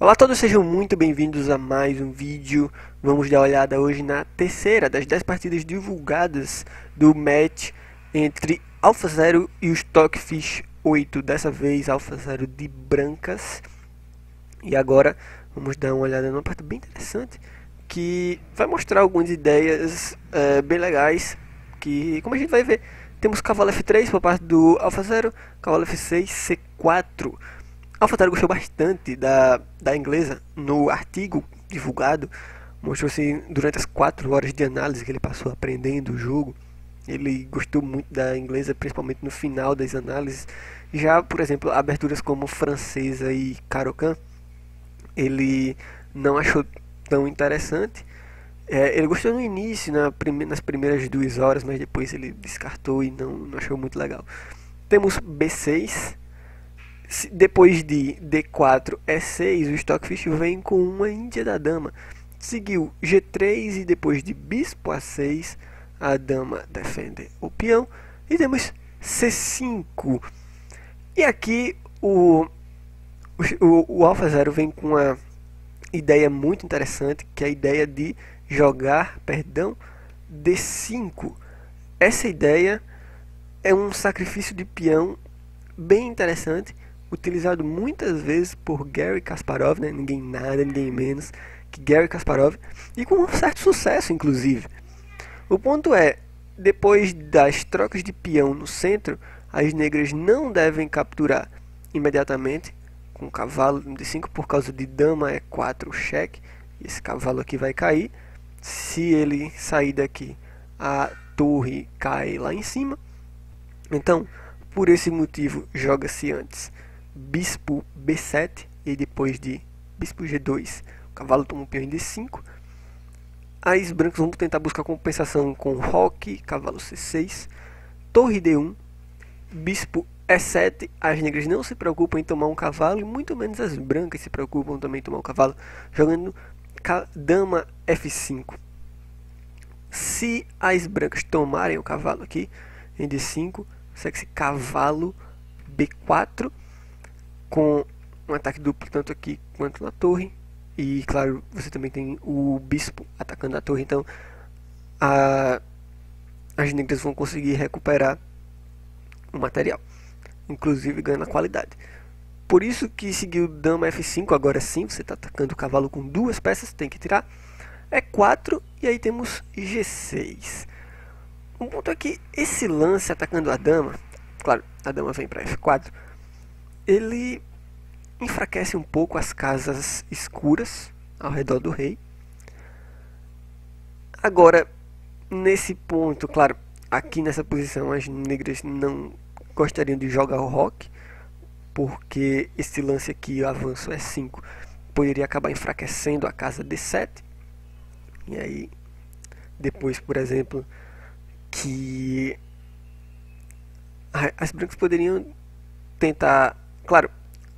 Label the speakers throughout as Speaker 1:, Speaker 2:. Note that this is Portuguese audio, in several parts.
Speaker 1: Olá a todos, sejam muito bem-vindos a mais um vídeo. Vamos dar uma olhada hoje na terceira das 10 partidas divulgadas do match entre AlphaZero e o Stockfish 8. Dessa vez AlphaZero de brancas. E agora vamos dar uma olhada numa parte bem interessante que vai mostrar algumas ideias bem legais. Que, como a gente vai ver, temos cavalo F3 por parte do AlphaZero, cavalo F6, C4. AlphaZero gostou bastante da inglesa no artigo divulgado. Mostrou assim, durante as 4 horas de análise que ele passou aprendendo o jogo, ele gostou muito da inglesa, principalmente no final das análises. Já, por exemplo, aberturas como francesa e Caro-Kann, ele não achou tão interessante. Ele gostou no início, nas primeiras 2 horas, mas depois ele descartou e não achou muito legal. Temos B6. Depois de D4, E6, o Stockfish vem com uma Índia da dama. Seguiu G3 e depois de Bispo A6, a dama defende o peão. E temos C5. E aqui o AlphaZero vem com uma ideia muito interessante, que é a ideia de jogar, D5. Essa ideia é um sacrifício de peão bem interessante, utilizado muitas vezes por Garry Kasparov, né? Ninguém nada, ninguém menos que Garry Kasparov, e com um certo sucesso, inclusive. O ponto é, depois das trocas de peão no centro, as negras não devem capturar imediatamente com o cavalo D5 por causa de dama E4 cheque. Esse cavalo aqui vai cair. Se ele sair daqui, a torre cai lá em cima. Então, por esse motivo, joga-se antes Bispo B7 e depois de Bispo G2, o cavalo toma um peão em D5. As brancas vão tentar buscar compensação com Roque, cavalo C6, Torre D1, Bispo E7. As negras não se preocupam em tomar um cavalo, e muito menos as brancas se preocupam também em tomar um cavalo, jogando Dama F5. Se as brancas tomarem o cavalo aqui em D5, segue-se cavalo B4 com um ataque duplo tanto aqui quanto na torre. E claro, você também tem o bispo atacando a torre, então as negras vão conseguir recuperar o material, inclusive ganhando a qualidade. Por isso que seguiu dama F5, agora sim, você está atacando o cavalo com 2 peças, tem que tirar. E4 e aí temos G6. Um ponto é que esse lance atacando a dama, claro, a dama vem para F4, ele enfraquece um pouco as casas escuras ao redor do rei. Agora, nesse ponto, claro, aqui nessa posição as negras não gostariam de jogar o roque, porque esse lance aqui, o avanço E5, poderia acabar enfraquecendo a casa D7. E aí, depois, por exemplo, que as brancas poderiam tentar, claro,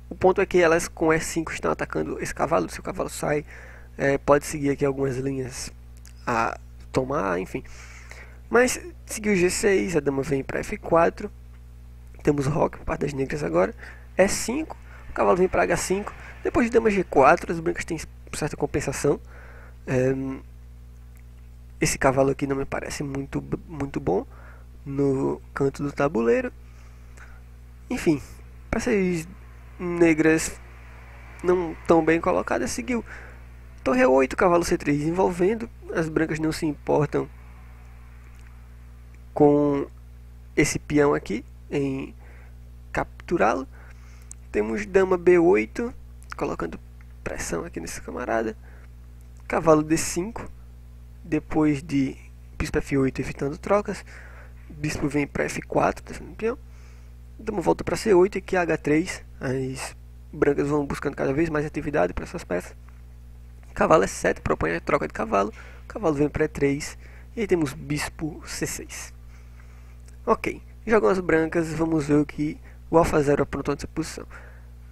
Speaker 1: o ponto é que elas com E5 estão atacando esse cavalo. Se o cavalo sai, pode seguir aqui algumas linhas a tomar, enfim. Mas seguiu G6, a dama vem para F4. Temos roque por parte das negras agora. E5, o cavalo vem para H5. Depois de dama G4, as brancas têm certa compensação. Esse cavalo aqui não me parece muito bom no canto do tabuleiro. Enfim, peças negras não tão bem colocadas. Seguiu torre 8, cavalo C3 envolvendo. As brancas não se importam com esse peão aqui em capturá-lo. Temos dama B8 colocando pressão aqui nesse camarada. Cavalo D5, depois de bispo F8 evitando trocas. Bispo vem para F4 defendendo o peão. Damos volta para C8 e aqui H3. As brancas vão buscando cada vez mais atividade para essas peças. Cavalo E7 propõe a troca de cavalo. Cavalo vem para E3 e aí temos bispo C6. Ok, jogam as brancas, vamos ver o que o AlphaZero aprontou nessa posição.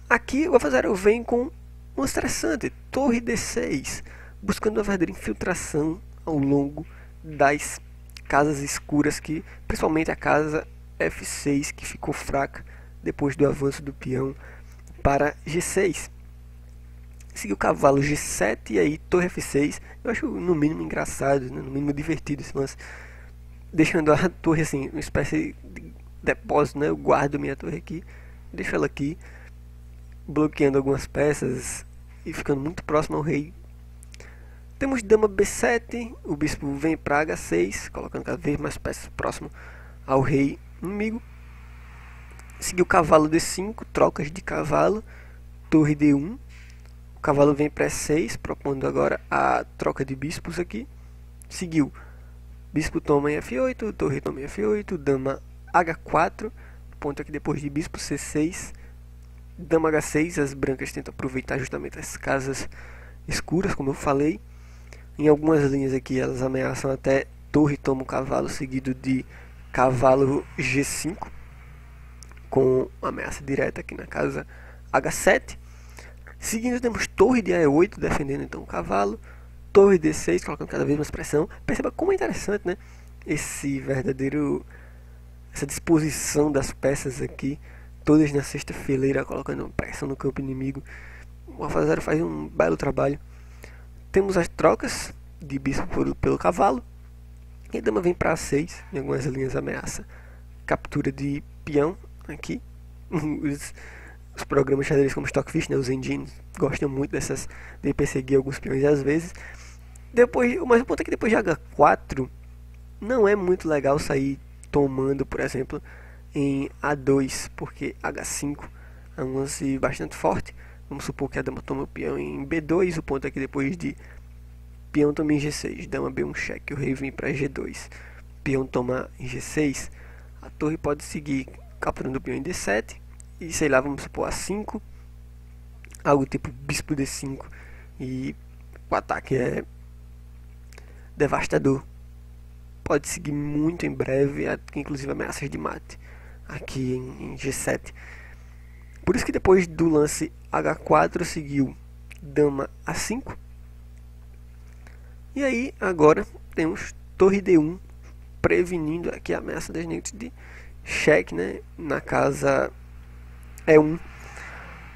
Speaker 1: Aqui o AlphaZero vem com um estressante, torre D6, buscando uma verdadeira infiltração ao longo das casas escuras, que principalmente a casa F6, que ficou fraca depois do avanço do peão para G6. Seguiu cavalo G7 e aí torre F6. Eu acho no mínimo engraçado, né? No mínimo divertido esse lance. Deixando a torre assim, uma espécie de depósito, né? Eu guardo minha torre aqui, deixo ela aqui, bloqueando algumas peças e ficando muito próximo ao rei. Temos dama B7, o bispo vem para H6, colocando cada vez mais peças próximo ao rei inimigo. Seguiu cavalo D5, trocas de cavalo, torre D1. O cavalo vem para E6, propondo agora a troca de bispos aqui. Seguiu bispo toma em F8, torre toma em F8, dama H4, ponto aqui depois de bispo C6, dama H6, as brancas tentam aproveitar justamente as casas escuras, como eu falei. Em algumas linhas aqui elas ameaçam até torre toma o cavalo, seguido de cavalo G5, com ameaça direta aqui na casa H7. Seguindo temos torre de E8, defendendo então o cavalo, torre D6, colocando cada vez mais pressão. Perceba como é interessante, né? Essa disposição das peças aqui, todas na sexta fileira, colocando pressão no campo inimigo. O AlphaZero faz um belo trabalho. Temos as trocas de bispo pelo cavalo. E a dama vem para A6, em algumas linhas ameaça captura de peão aqui. Os programas de xadrez como Stockfish, né, os engines, gostam muito de perseguir alguns peões às vezes. Mas o ponto é que depois de H4 não é muito legal sair tomando, por exemplo, em A2, porque H5 é um lance bastante forte. Vamos supor que a dama toma o peão em B2, o ponto é que depois de peão toma em G6, dama B1 cheque, o rei vem para G2, peão toma em G6, a torre pode seguir capturando o peão em D7, e sei lá, vamos supor A5, algo tipo bispo D5, e o ataque é devastador. Pode seguir muito em breve, inclusive ameaças de mate aqui em G7. Por isso que depois do lance H4 seguiu dama A5. E aí agora temos torre D1, prevenindo aqui a ameaça das negras de cheque, né, na casa E1.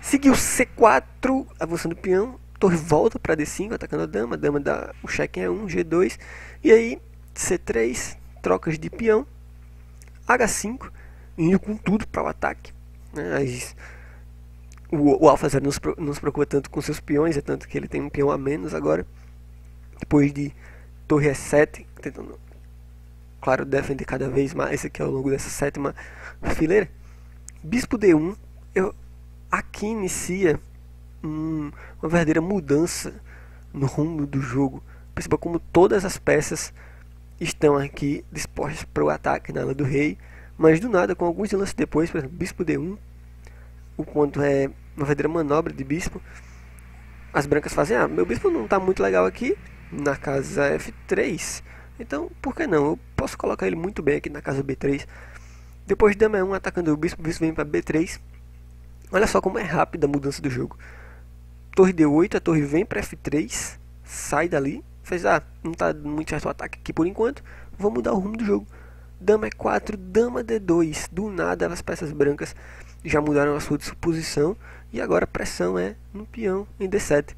Speaker 1: Seguiu C4, avançando o peão, torre volta para D5, atacando a dama dá o cheque em E1, G2, e aí C3, trocas de peão, H5, indo com tudo para o ataque, né? O AlphaZero não se preocupa tanto com seus peões, é tanto que ele tem um peão a menos agora, depois de torre E7, tentando, claro, defender cada vez mais aqui ao longo dessa sétima fileira. Bispo D1, aqui inicia uma verdadeira mudança no rumo do jogo. Perceba como todas as peças estão aqui dispostas para o ataque na ala do rei, mas do nada, com alguns lances depois, por exemplo, bispo D1, o ponto é uma verdadeira manobra de bispo. As brancas fazem, meu bispo não está muito legal aqui na casa F3, então por que não? Eu posso colocar ele muito bem aqui na casa B3. Depois dama E1 atacando o bispo vem para B3. Olha só como é rápida a mudança do jogo. Torre D8, a torre vem para F3, sai dali, fez, não está muito certo o ataque aqui por enquanto, vou mudar o rumo do jogo. Dama E4, dama D2, do nada as peças brancas já mudaram a sua disposição e agora a pressão é no peão em D7.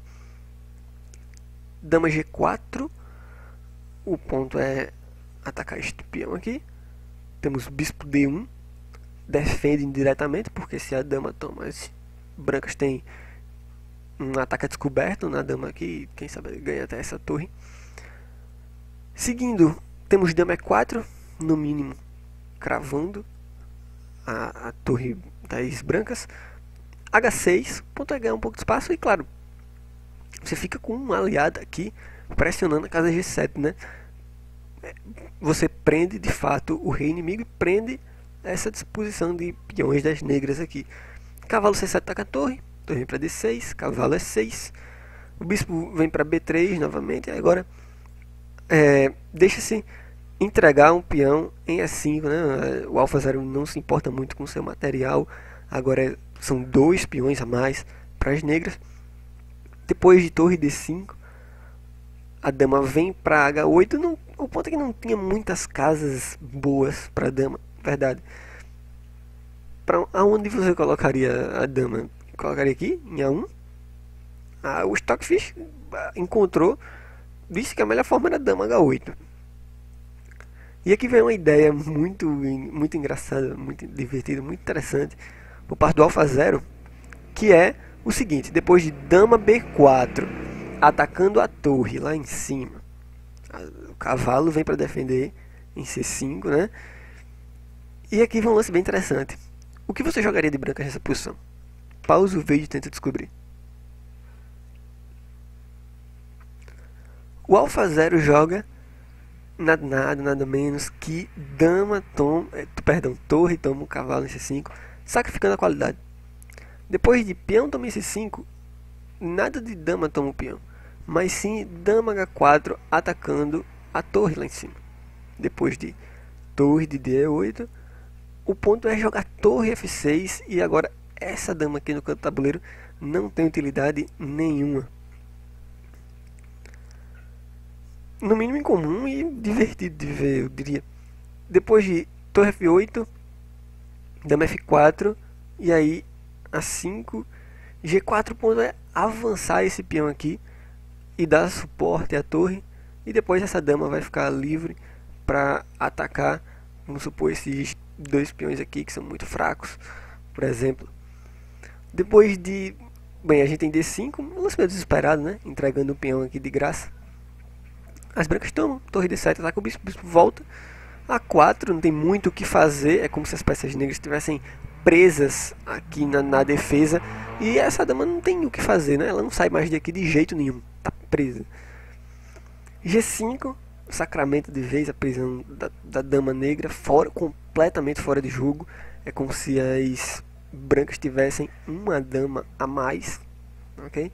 Speaker 1: Dama G4, o ponto é atacar este peão aqui. Temos bispo D1, defende indiretamente, porque se a dama toma, as brancas têm um ataque descoberto na dama aqui, quem sabe ganha até essa torre. Seguindo, temos dama E4, no mínimo cravando a torre das brancas. H6, o ponto é ganhar um pouco de espaço e claro, você fica com uma aliada aqui pressionando a casa G7, né? Você prende de fato o rei inimigo e prende essa disposição de peões das negras aqui. Cavalo C7 ataca a torre vem para D6, cavalo E6, o bispo vem para B3 novamente, e agora deixa-se entregar um peão em E5, né? O AlphaZero não se importa muito com seu material, agora são 2 peões a mais para as negras. Depois de torre D5, a dama vem para H8, o ponto é que não tinha muitas casas boas para a dama, verdade. Aonde você colocaria a dama? Colocaria aqui em A1? O Stockfish encontrou, disse que a melhor forma era dama H8. E aqui vem uma ideia muito engraçada, muito divertida, muito interessante por parte do AlphaZero, que é o seguinte: depois de dama B4 atacando a torre lá em cima, o cavalo vem para defender em C5, né? E aqui vem um lance bem interessante. O que você jogaria de branca nessa posição? Pausa o vídeo e tenta descobrir. O AlphaZero joga nada menos que torre toma o cavalo em C5, sacrificando a qualidade. Depois de peão toma em C5, nada de dama toma o peão, mas sim dama H4 atacando a torre lá em cima. Depois de torre de D8, o ponto é jogar torre F6, e agora essa dama aqui no canto do tabuleiro não tem utilidade nenhuma. No mínimo incomum e divertido de ver, eu diria. Depois de torre F8, dama F4, e aí A5, G4 ponto é avançar esse peão aqui e dar suporte à torre, e depois essa dama vai ficar livre para atacar, vamos supor, esses dois peões aqui que são muito fracos, por exemplo. Depois de... Bem, a gente tem D5, um lance meio desesperado, né? Entregando o peão aqui de graça. As brancas tomam, torre D7, ataca o bispo volta. A4, não tem muito o que fazer, é como se as peças negras estivessem presas aqui na defesa. E essa dama não tem o que fazer, né? Ela não sai mais daqui de jeito nenhum, tá presa. G5, sacramento de vez a prisão da dama negra, completamente fora de jogo. É como se as brancas tivessem uma dama a mais, ok?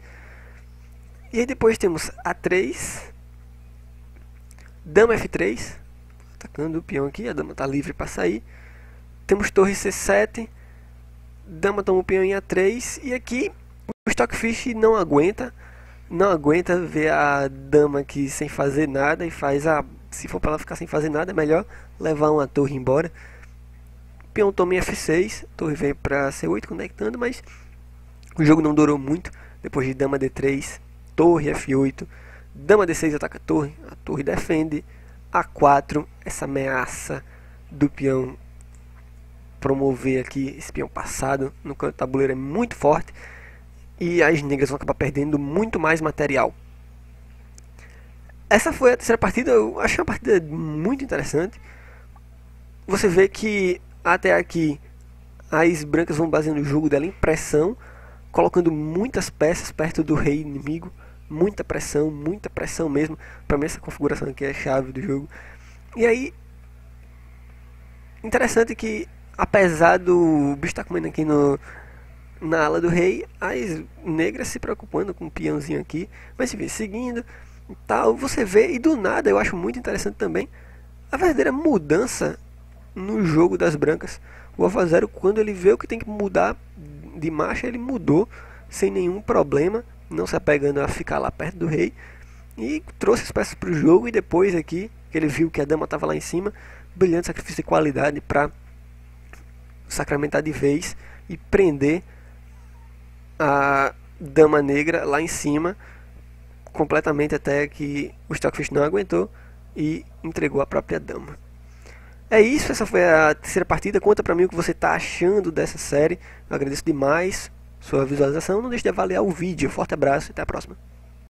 Speaker 1: E aí depois temos A3, dama F3, atacando o peão aqui, a dama está livre para sair. Temos torre C7, dama toma o peão em A3, e aqui o Stockfish não aguenta ver a dama aqui sem fazer nada, e se for para ela ficar sem fazer nada, é melhor levar uma torre embora. Peão toma em F6, torre vem para C8 conectando, mas o jogo não durou muito. Depois de dama D3, torre F8, dama D6 ataca a torre defende. A4, essa ameaça do peão promover aqui esse peão passado no canto do tabuleiro é muito forte, e as negras vão acabar perdendo muito mais material. Essa foi a terceira partida. Eu achei uma partida muito interessante. Você vê que até aqui as brancas vão baseando o jogo dela em pressão, colocando muitas peças perto do rei inimigo. Muita pressão mesmo. Para mim essa configuração aqui é a chave do jogo. E aí, interessante que apesar do bicho estar comendo aqui na ala do rei, as negras se preocupando com o peãozinho aqui, mas se vê seguindo tal, você vê, e do nada eu acho muito interessante também a verdadeira mudança no jogo das brancas. O AlphaZero, quando ele vê o que tem que mudar de marcha, ele mudou sem nenhum problema, não se apegando a ficar lá perto do rei, e trouxe as peças para o jogo. E depois aqui, que ele viu que a dama estava lá em cima, brilhante sacrifício de qualidade para sacramentar de vez e prender a dama negra lá em cima completamente, até que o Stockfish não aguentou e entregou a própria dama. É isso, essa foi a terceira partida. Conta pra mim o que você tá achando dessa série. Eu agradeço demais sua visualização. Não deixe de avaliar o vídeo. Forte abraço e até a próxima.